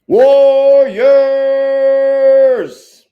Warriors!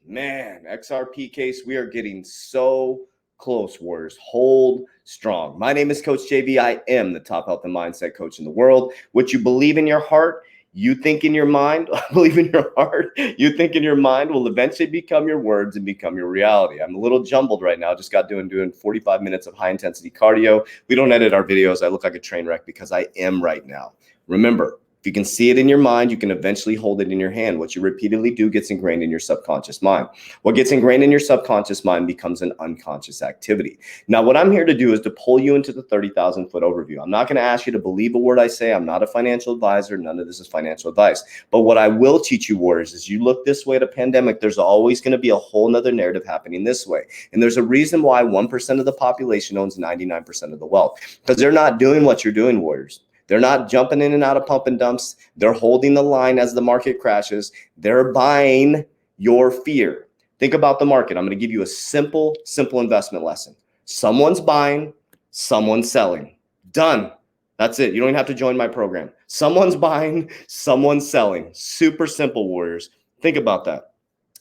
Man, XRP case, we are getting so close, Warriors. Hold strong. My name is Coach JV. I am the top health and mindset coach in the world. What you believe in your heart, you think in your mind, believe in your heart, you think in your mind will eventually become your words and become your reality. I'm a little jumbled right now. Just got doing 45 minutes of high intensity cardio. We don't edit our videos. I look like a train wreck because I am right now. Remember, if you can see it in your mind, you can eventually hold it in your hand. What you repeatedly do gets ingrained in your subconscious mind. What gets ingrained in your subconscious mind becomes an unconscious activity. Now, what I'm here to do is to pull you into the 30,000 foot overview. I'm not going to ask you to believe a word I say. I'm not a financial advisor. None of this is financial advice. But what I will teach you, Warriors, is you look this way at a pandemic, there's always going to be a whole nother narrative happening this way. And there's a reason why 1% of the population owns 99% of the wealth, because they're not doing what you're doing, Warriors. They're not jumping in and out of pump and dumps. They're holding the line as the market crashes. They're buying your fear. Think about the market. I'm going to give you a simple investment lesson. Someone's buying, someone's selling. Done. That's it. You don't even have to join my program. Someone's buying, someone's selling. Super simple, Warriors. Think about that.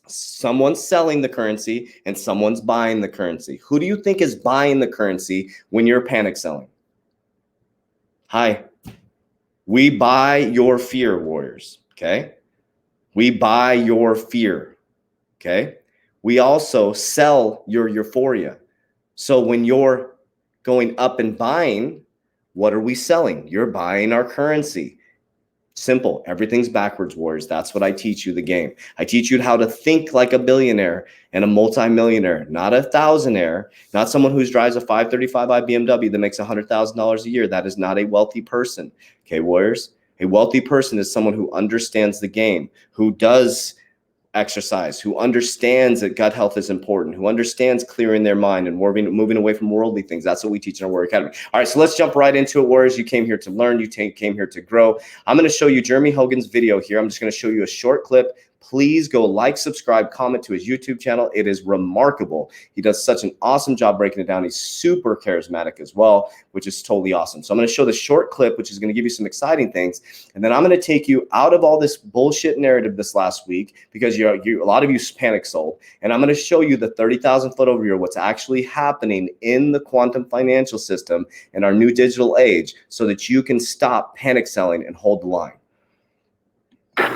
Someone's selling the currency and someone's buying the currency. Who do you think is buying the currency when you're panic selling? Hi. We buy your fear, Warriors, okay? We buy your fear, okay? We also sell your euphoria. So when you're going up and buying, what are we selling? You're buying our currency. Simple. Everything's backwards, Warriors. That's what I teach you the game. I teach you how to think like a billionaire and a multimillionaire, not a thousandaire, not someone who drives a 535i BMW that makes $100,000 a year. That is not a wealthy person. Okay, Warriors? A wealthy person is someone who understands the game, who does exercise, who understands that gut health is important, who understands clearing their mind and moving away from worldly things. That's what we teach in our Warrior Academy. All right, so let's jump right into it, Warriors. You came here to learn. You came here to grow. I'm going to show you Jeremy Hogan's video here. I'm just going to show you a short clip. Please go like, subscribe, comment to his YouTube channel. It is remarkable. He does such an awesome job breaking it down. He's super charismatic as well, which is totally awesome. So I'm going to show the short clip, which is going to give you some exciting things. And then I'm going to take you out of all this bullshit narrative this last week, because a lot of you panic sold. And I'm going to show you the 30,000 foot overview of what's actually happening in the quantum financial system in our new digital age, so that you can stop panic selling and hold the line.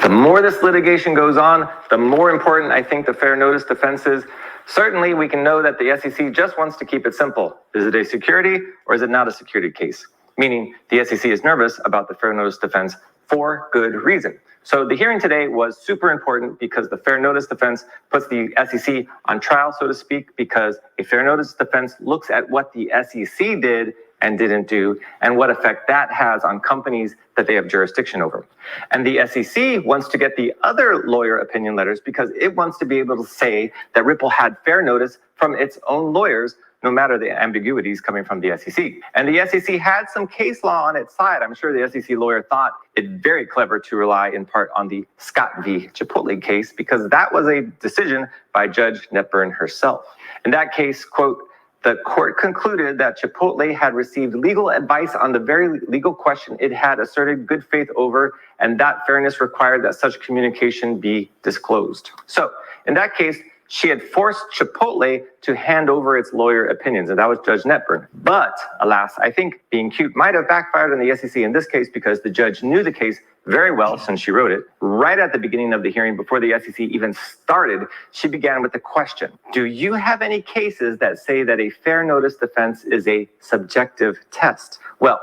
The more this litigation goes on, the more important I think the fair notice defense is. Certainly, we can know that the SEC just wants to keep it simple. Is it a security or is it not a security case? Meaning the SEC is nervous about the fair notice defense for good reason. So the hearing today was super important because the fair notice defense puts the SEC on trial, so to speak, because a fair notice defense looks at what the SEC did and didn't do, and what effect that has on companies that they have jurisdiction over. And the SEC wants to get the other lawyer opinion letters because it wants to be able to say that Ripple had fair notice from its own lawyers, no matter the ambiguities coming from the SEC. And the SEC had some case law on its side. I'm sure the SEC lawyer thought it very clever to rely in part on the Scott v. Chipotle case, because that was a decision by Judge Netburn herself. In that case, quote, the court concluded that Chipotle had received legal advice on the very legal question it had asserted good faith over, and that fairness required that such communication be disclosed. So, in that case, she had forced Chipotle to hand over its lawyer opinions, and that was Judge Netburn. But, alas, I think being cute might have backfired on the SEC in this case, because the judge knew the case very well since she wrote it. Right at the beginning of the hearing, before the SEC even started, she began with the question: do you have any cases that say that a fair notice defense is a subjective test? Well,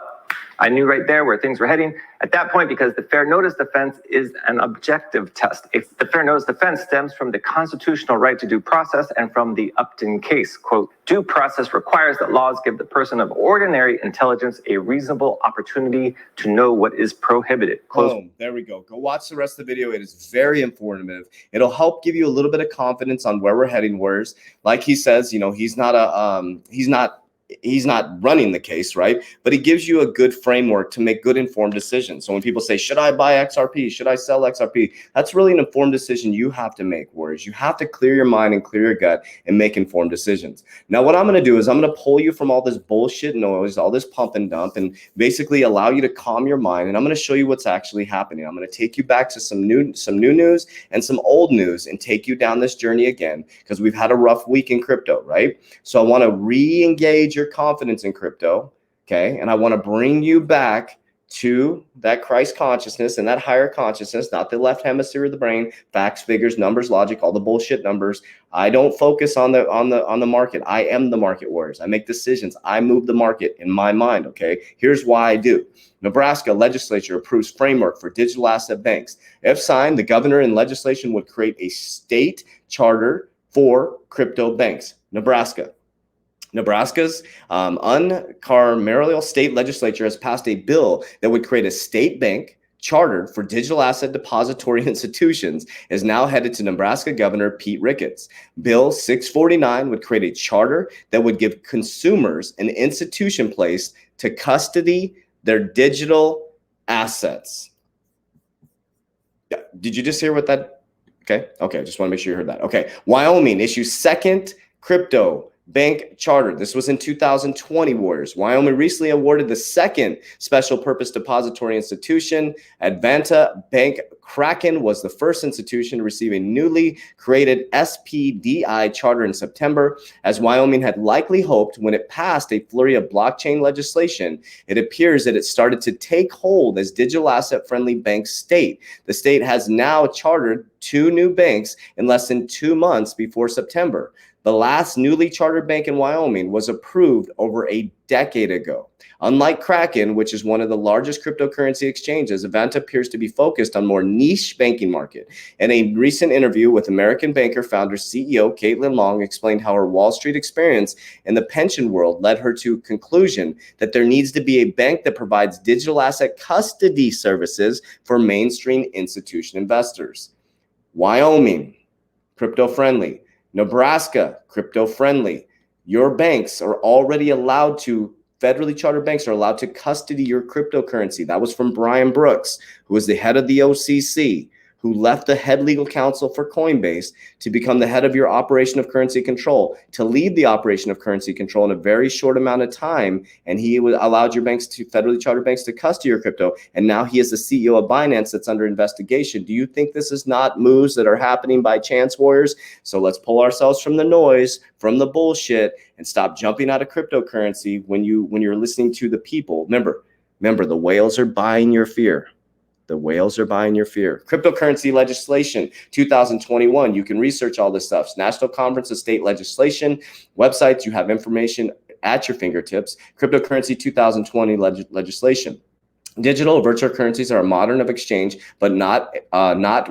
I knew right there where things were heading at that point, because the fair notice defense is an objective test. If the fair notice defense stems from the constitutional right to due process and from the Upton case, quote, due process requires that laws give the person of ordinary intelligence a reasonable opportunity to know what is prohibited. Close. Boom, there we go. Go watch the rest of the video. It is very informative. It'll help give you a little bit of confidence on where we're heading. Whereas, like he says, he's not he's not running the case, right? But he gives you a good framework to make good informed decisions. So when people say, should I buy XRP? Should I sell XRP? That's really an informed decision you have to make, Warriors. You have to clear your mind and clear your gut and make informed decisions. Now, what I'm going to do is I'm going to pull you from all this bullshit noise, all this pump and dump, and basically allow you to calm your mind. And I'm going to show you what's actually happening. I'm going to take you back to some new news and some old news and take you down this journey again, because we've had a rough week in crypto, right? So I want to re-engage your confidence in crypto, okay? And I want to bring you back to that Christ consciousness and that higher consciousness, not the left hemisphere of the brain, facts, figures, numbers, logic, all the bullshit numbers. I don't focus on the market. I am the market, Warriors. I make decisions. I move the market in my mind, okay? Here's why I do. Nebraska legislature approves framework for digital asset banks. If signed, the governor and legislation would create a state charter for crypto banks. Nebraska's uncamerarial state legislature has passed a bill that would create a state bank chartered for digital asset depository institutions, is now headed to Nebraska Governor Pete Ricketts. Bill 649 would create a charter that would give consumers an institution place to custody their digital assets. Did you just hear what that? Okay, I just want to make sure you heard that. Okay, Wyoming issues second crypto bank charter. This was in 2020, Warriors. Wyoming recently awarded the second special purpose depository institution. Advanta Bank Kraken was the first institution to receive a newly created SPDI charter in September. As Wyoming had likely hoped when it passed a flurry of blockchain legislation, it appears that it started to take hold as digital asset friendly bank state. The state has now chartered 2 new banks in less than 2 months before September. The last newly chartered bank in Wyoming was approved over a decade ago. Unlike Kraken, which is one of the largest cryptocurrency exchanges, Advanta appears to be focused on more niche banking market. In a recent interview with American Banker founder CEO Caitlin Long explained how her Wall Street experience in the pension world led her to conclusion that there needs to be a bank that provides digital asset custody services for mainstream institution investors. Wyoming, crypto friendly. Nebraska, crypto friendly. Your banks are already allowed to, federally chartered banks are allowed to custody your cryptocurrency. That was from Brian Brooks, who was the head of the OCC, who left the head legal counsel for Coinbase to become the head of your operation of currency control, to lead the operation of currency control in a very short amount of time. And he allowed your banks to, federally chartered banks, to custody your crypto. And now he is the CEO of Binance that's under investigation. Do you think this is not moves that are happening by chance, Warriors? So let's pull ourselves from the noise, from the bullshit, and stop jumping out of cryptocurrency when you're listening to the people. Remember, the whales are buying your fear. The whales are buying your fear. Cryptocurrency legislation, 2021. You can research all this stuff. National Conference of State Legislation websites. You have information at your fingertips. Cryptocurrency 2020 legislation. Digital virtual currencies are a modern of exchange, but not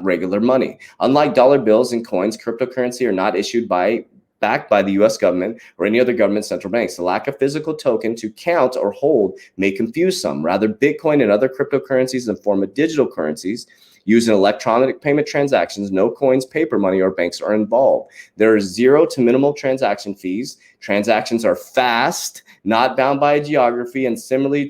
regular money. Unlike dollar bills and coins, cryptocurrency are not issued backed by the U.S. government or any other government central banks. The lack of physical token to count or hold may confuse some. Rather, Bitcoin and other cryptocurrencies in the form of digital currencies used in electronic payment transactions. No coins, paper money, or banks are involved. There are 0 to minimal transaction fees. Transactions are fast, not bound by a geography, and similar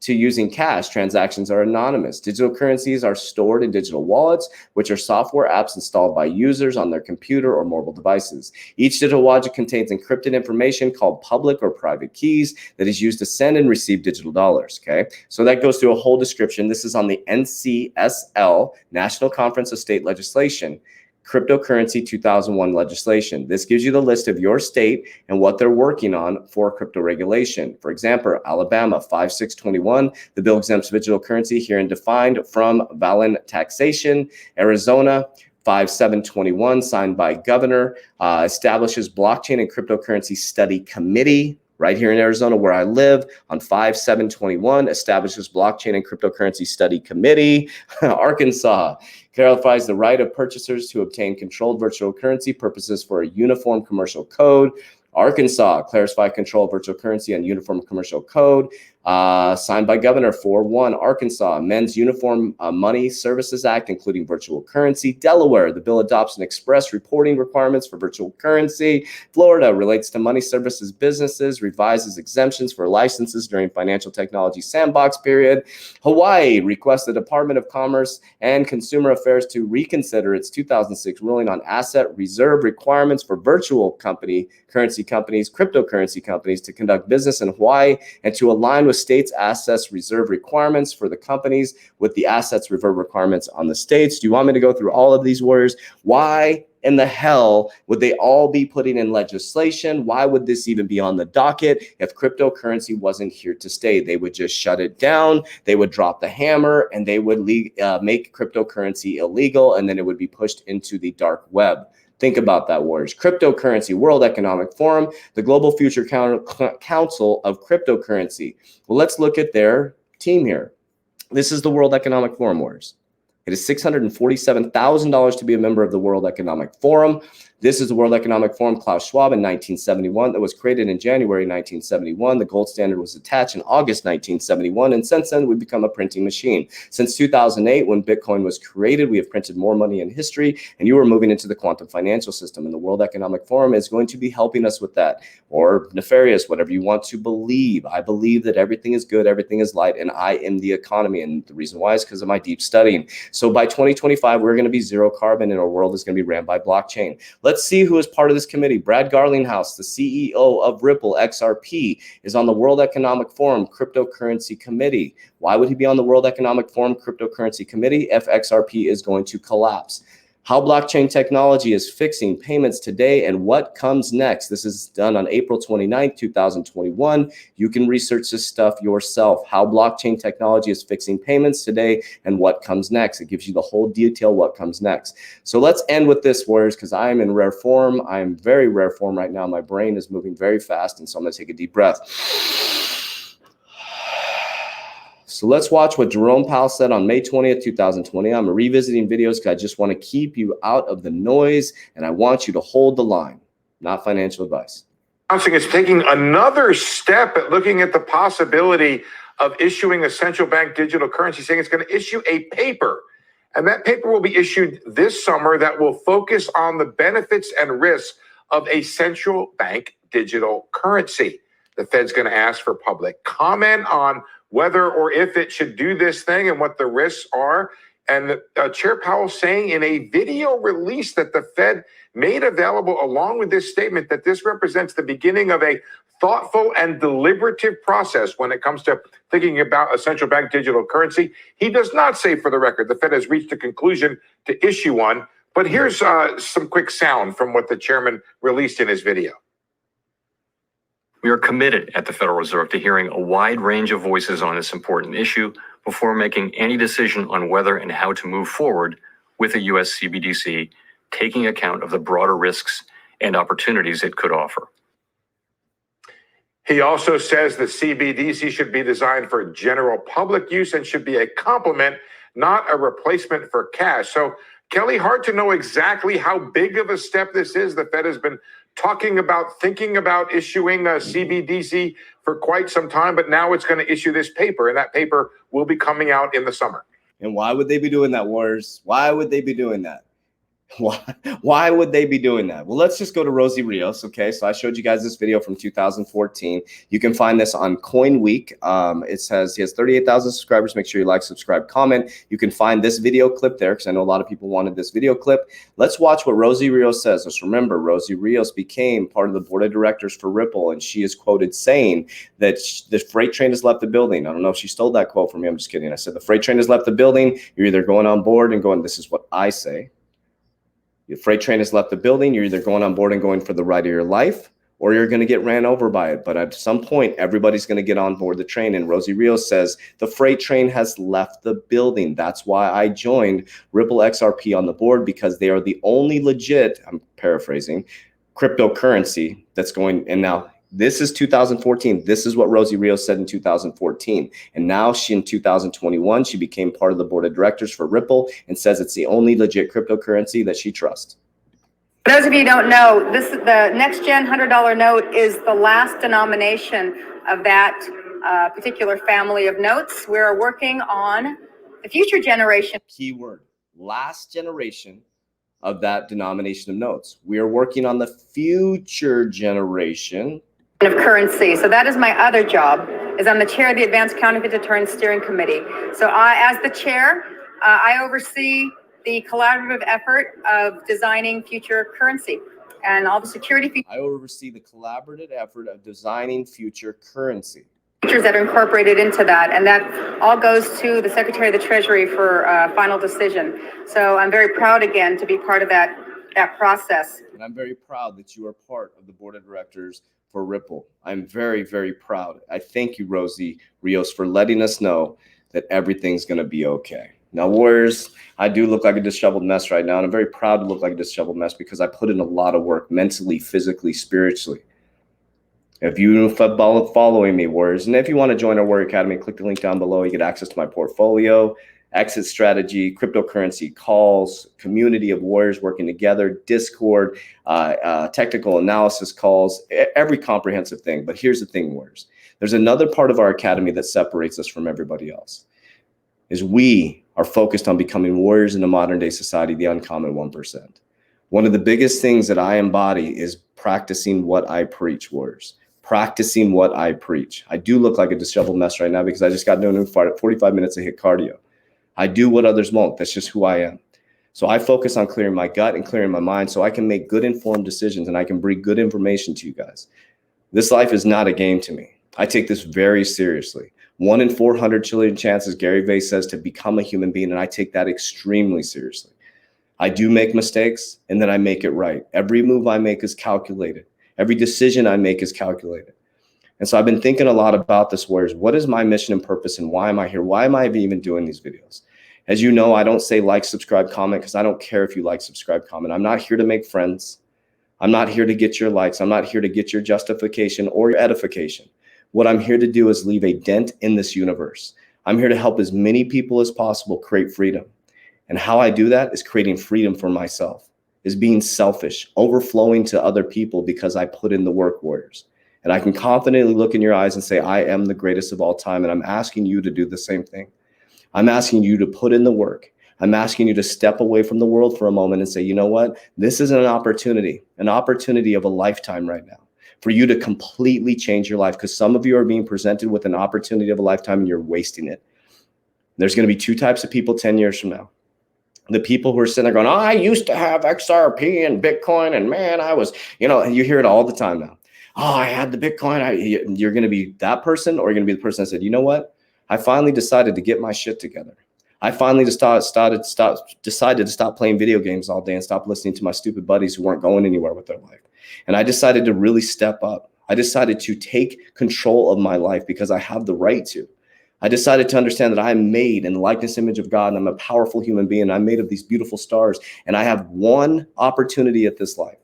to using cash. Transactions are anonymous. Digital currencies are stored in digital wallets, which are software apps installed by users on their computer or mobile devices. Each digital wallet contains encrypted information called public or private keys that is used to send and receive digital dollars, okay? So that goes through a whole description. This is on the NCSL, National Conference of State Legislation. Cryptocurrency 2001 legislation. This gives you the list of your state and what they're working on for crypto regulation. For example, Alabama 5621, the bill exempts digital currency here and defined from Valen taxation. Arizona 5721, signed by governor, establishes blockchain and cryptocurrency study committee. Right here in Arizona, where I live, on 5721, establishes blockchain and cryptocurrency study committee. Arkansas clarifies the right of purchasers to obtain controlled virtual currency purposes for a uniform commercial code. Arkansas clarifies control of virtual currency and uniform commercial code. Signed by Governor 4-1, Arkansas, Men's Uniform Money Services Act, including virtual currency. Delaware, the bill adopts an express reporting requirements for virtual currency. Florida relates to money services businesses, revises exemptions for licenses during financial technology sandbox period. Hawaii requests the Department of Commerce and Consumer Affairs to reconsider its 2006 ruling on asset reserve requirements for virtual currency companies, cryptocurrency companies to conduct business in Hawaii and to align with states' assets reserve requirements for the companies with the assets reserve requirements on the states. Do you want me to go through all of these words? Why in the hell would they all be putting in legislation? Why would this even be on the docket if cryptocurrency wasn't here to stay? They would just shut it down. They would drop the hammer and they would make cryptocurrency illegal, and then it would be pushed into the dark web. Think about that, warriors. Cryptocurrency, World Economic Forum, the Global Future Council of Cryptocurrency. Well, let's look at their team here. This is the World Economic Forum, warriors. It is $647,000 to be a member of the World Economic Forum. This is the World Economic Forum, Klaus Schwab, in 1971. That was created in January 1971. The gold standard was attached in August 1971. And since then, we've become a printing machine. Since 2008, when Bitcoin was created, we have printed more money in history. And you are moving into the quantum financial system. And the World Economic Forum is going to be helping us with that. Or nefarious, whatever you want to believe. I believe that everything is good, everything is light, and I am the economy. And the reason why is because of my deep studying. So by 2025, we're going to be zero carbon and our world is going to be ran by blockchain. Let's see who is part of this committee. Brad Garlinghouse, the CEO of Ripple, XRP, is on the World Economic Forum Cryptocurrency Committee. Why would he be on the World Economic Forum Cryptocurrency Committee if XRP is going to collapse? How blockchain technology is fixing payments today and what comes next. This is done on April 29th, 2021. You can research this stuff yourself. How blockchain technology is fixing payments today and what comes next. It gives you the whole detail what comes next. So let's end with this, warriors, because I am in rare form. I am very rare form right now. My brain is moving very fast, and so I'm going to take a deep breath. So let's watch what Jerome Powell said on May 20th, 2020. I'm revisiting videos because I just want to keep you out of the noise and I want you to hold the line, not financial advice. Announcing it's taking another step at looking at the possibility of issuing a central bank digital currency, saying it's going to issue a paper. And that paper will be issued this summer that will focus on the benefits and risks of a central bank digital currency. The Fed's going to ask for public comment on whether or if it should do this thing and what the risks are. And Chair Powell saying in a video release that the Fed made available along with this statement that this represents the beginning of a thoughtful and deliberative process when it comes to thinking about a central bank digital currency. He does not say, for the record, the Fed has reached a conclusion to issue one. But here's some quick sound from what the chairman released in his video. We are committed at the Federal Reserve to hearing a wide range of voices on this important issue before making any decision on whether and how to move forward with a U.S. CBDC, taking account of the broader risks and opportunities it could offer. He also says the CBDC should be designed for general public use and should be a complement, not a replacement for cash. So, Kelly, hard to know exactly how big of a step this is. The Fed has been thinking about issuing a CBDC for quite some time, but now it's going to issue this paper, and that paper will be coming out in the summer. And why would they be doing that, warriors? Why would they be doing that? Why would they be doing that? Well, let's just go to Rosie Rios. Okay, so I showed you guys this video from 2014. You can find this on Coin Week. It says he has 38,000 subscribers. Make sure you like, subscribe, comment. You can find this video clip there because I know a lot of people wanted this video clip. Let's watch what Rosie Rios says. Just remember, Rosie Rios became part of the board of directors for Ripple, and she is quoted saying that the freight train has left the building. I don't know if she stole that quote from me. I'm just kidding. I said the freight train has left the building. You're either going on board and going, this is what I say. The freight train has left the building. You're either going on board and going for the ride of your life, or you're going to get ran over by it. But at some point, everybody's going to get on board the train. And Rosie Rios says the freight train has left the building. That's why I joined Ripple XRP on the board, because they are the only legit, I'm paraphrasing, cryptocurrency that's going. And now this is 2014. This is what Rosie Rios said in 2014. And now in 2021, she became part of the board of directors for Ripple and says it's the only legit cryptocurrency that she trusts. For those of you who don't know, the next gen $100 note is the last denomination of that particular family of notes. We're working on the future generation. Keyword, last generation of that denomination of notes. We are working on the future generation of currency. So that is my other job, is I'm the chair of the Advanced Counterfeit Deterrence Steering Committee. So as the chair, I oversee the collaborative effort of designing future currency and all the security features. I oversee the collaborative effort of designing future currency. Features that are incorporated into that, and that all goes to the Secretary of the Treasury for final decision. So I'm very proud again to be part of that process. And I'm very proud that you are part of the board of directors for Ripple. I'm very, very proud. I thank you, Rosie Rios, for letting us know that everything's going to be okay. Now, Warriors, I do look like a disheveled mess right now, and I'm very proud to look like a disheveled mess because I put in a lot of work mentally, physically, spiritually. If you following me, Warriors, and if you want to join our Warrior Academy, click the link down below. You get access to my portfolio, exit strategy, cryptocurrency calls, community of warriors working together, Discord, technical analysis calls, every comprehensive thing. But here's the thing, Warriors. There's another part of our academy that separates us from everybody else, is we are focused on becoming warriors in a modern day society, the uncommon 1%. One of the biggest things that I embody is practicing what I preach, Warriors. Practicing what I preach. I do look like a disheveled mess right now because I just got done doing 45 minutes of HIIT cardio. I do what others won't. That's just who I am. So I focus on clearing my gut and clearing my mind so I can make good informed decisions and I can bring good information to you guys. This life is not a game to me. I take this very seriously. 1 in 400 trillion chances, Gary Vee says, to become a human being, and I take that extremely seriously. I do make mistakes, and then I make it right. Every move I make is calculated. Every decision I make is calculated. And so I've been thinking a lot about this, Warriors. What is my mission and purpose, and why am I here? Why am I even doing these videos? As you know, I don't say like, subscribe, comment, because I don't care if you like, subscribe, comment. I'm not here to make friends. I'm not here to get your likes. I'm not here to get your justification or your edification. What I'm here to do is leave a dent in this universe. I'm here to help as many people as possible create freedom. And how I do that is creating freedom for myself, is being selfish, overflowing to other people because I put in the work, Warriors. And I can confidently look in your eyes and say, I am the greatest of all time. And I'm asking you to do the same thing. I'm asking you to put in the work. I'm asking you to step away from the world for a moment and say, you know what? This is an opportunity of a lifetime right now for you to completely change your life, because some of you are being presented with an opportunity of a lifetime and you're wasting it. There's going to be two types of people 10 years from now. The people who are sitting there going, oh, I used to have XRP and Bitcoin, and man, I was, and you hear it all the time now. Oh, I had the Bitcoin. You're going to be that person, or you're going to be the person that said, you know what? I finally decided to get my shit together. I finally decided to stop playing video games all day and stop listening to my stupid buddies who weren't going anywhere with their life. And I decided to really step up. I decided to take control of my life because I have the right to. I decided to understand that I am made in the likeness image of God, and I'm a powerful human being. I'm made of these beautiful stars, and I have one opportunity at this life.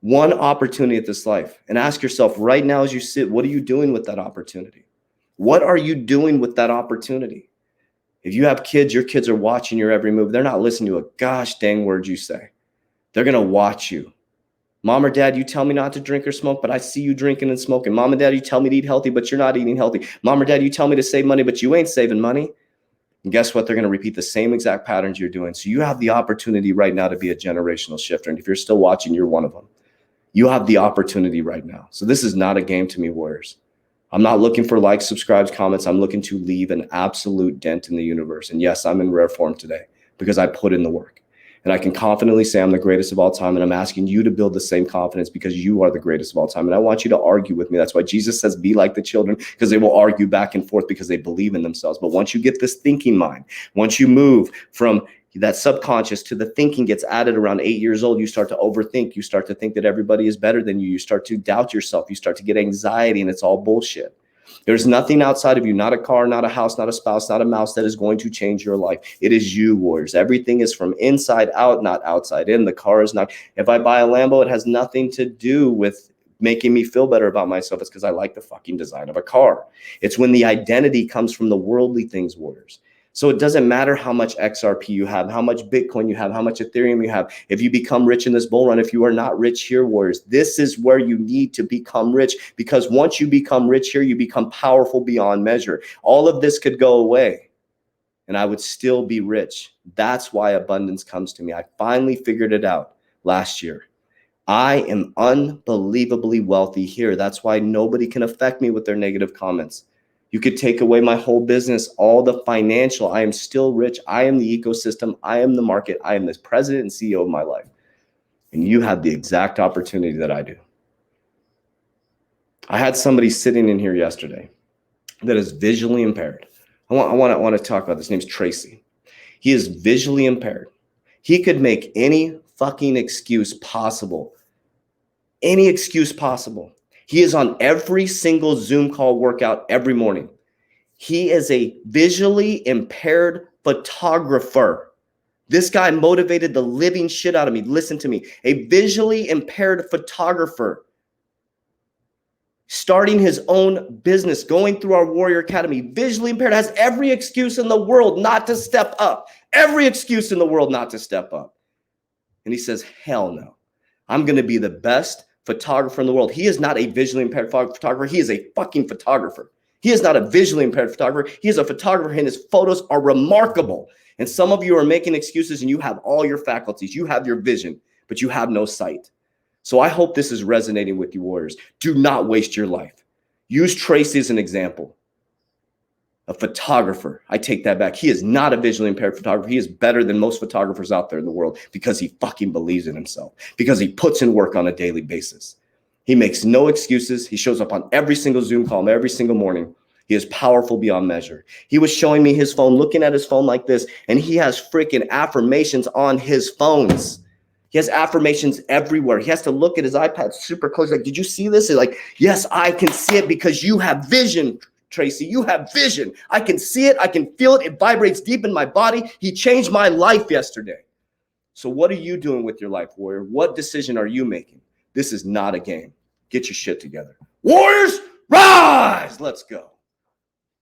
One opportunity at this life. And ask yourself right now as you sit, what are you doing with that opportunity? What are you doing with that opportunity? If you have kids, your kids are watching your every move. They're not listening to a gosh dang word you say. They're going to watch you. Mom or dad, you tell me not to drink or smoke, but I see you drinking and smoking. Mom and dad, you tell me to eat healthy, but you're not eating healthy. Mom or dad, you tell me to save money, but you ain't saving money. And guess what? They're going to repeat the same exact patterns you're doing. So you have the opportunity right now to be a generational shifter. And if you're still watching, you're one of them. You have the opportunity right now. So this is not a game to me, Warriors. I'm not looking for likes, subscribes, comments. I'm looking to leave an absolute dent in the universe. And yes, I'm in rare form today because I put in the work. And I can confidently say I'm the greatest of all time. And I'm asking you to build the same confidence because you are the greatest of all time. And I want you to argue with me. That's why Jesus says, be like the children, because they will argue back and forth because they believe in themselves. But once you get this thinking mind, once you move from that subconscious to the thinking gets added around 8 years old, you start to overthink. You start to think that everybody is better than you. You start to doubt yourself. You start to get anxiety, and it's all bullshit. There's nothing outside of you, not a car, not a house, not a spouse, not a mouse, that is going to change your life. It is you, Warriors. Everything is from inside out, not outside in. The car is not. If I buy a Lambo, it has nothing to do with making me feel better about myself. It's because I like the fucking design of a car. It's when the identity comes from the worldly things, Warriors. So it doesn't matter how much XRP you have, how much Bitcoin you have, how much Ethereum you have. If you become rich in this bull run, if you are not rich here, warriors, this is where you need to become rich, because once you become rich here, you become powerful beyond measure. All of this could go away and I would still be rich. That's why abundance comes to me. I finally figured it out last year. I am unbelievably wealthy here. That's why nobody can affect me with their negative comments. You could take away my whole business, all the financial. I am still rich. I am the ecosystem. I am the market. I am the president and CEO of my life. And you have the exact opportunity that I do. I had somebody sitting in here yesterday that is visually impaired. I want to talk about this. His name's Tracy. He is visually impaired. He could make any fucking excuse possible. Any excuse possible. He is on every single Zoom call workout every morning. He is a visually impaired photographer. This guy motivated the living shit out of me. Listen to me. A visually impaired photographer. Starting his own business, going through our Warrior Academy. Visually impaired, has every excuse in the world not to step up. Every excuse in the world not to step up. And he says, hell no. I'm going to be the best photographer in the world. He is not a visually impaired photographer. He is a fucking photographer. He is not a visually impaired photographer. He is a photographer, and his photos are remarkable. And some of you are making excuses, and you have all your faculties. You have your vision, but you have no sight. So I hope this is resonating with you, warriors. Do not waste your life. Use Tracy as an example. A photographer. I take that back. He is not a visually impaired photographer. He is better than most photographers out there in the world because he fucking believes in himself, because he puts in work on a daily basis. He makes no excuses. He shows up on every single Zoom call every single morning. He is powerful beyond measure. He was showing me his phone, looking at his phone like this, and he has freaking affirmations on his phones. He has affirmations everywhere. He has to look at his iPad super close. Like, did you see this? He's like, yes, I can see it because you have vision. Tracy, you have vision. I can see it. I can feel it. It vibrates deep in my body. He changed my life yesterday. So what are you doing with your life, warrior? What decision are you making? This is not a game. Get your shit together. Warriors, rise! Let's go.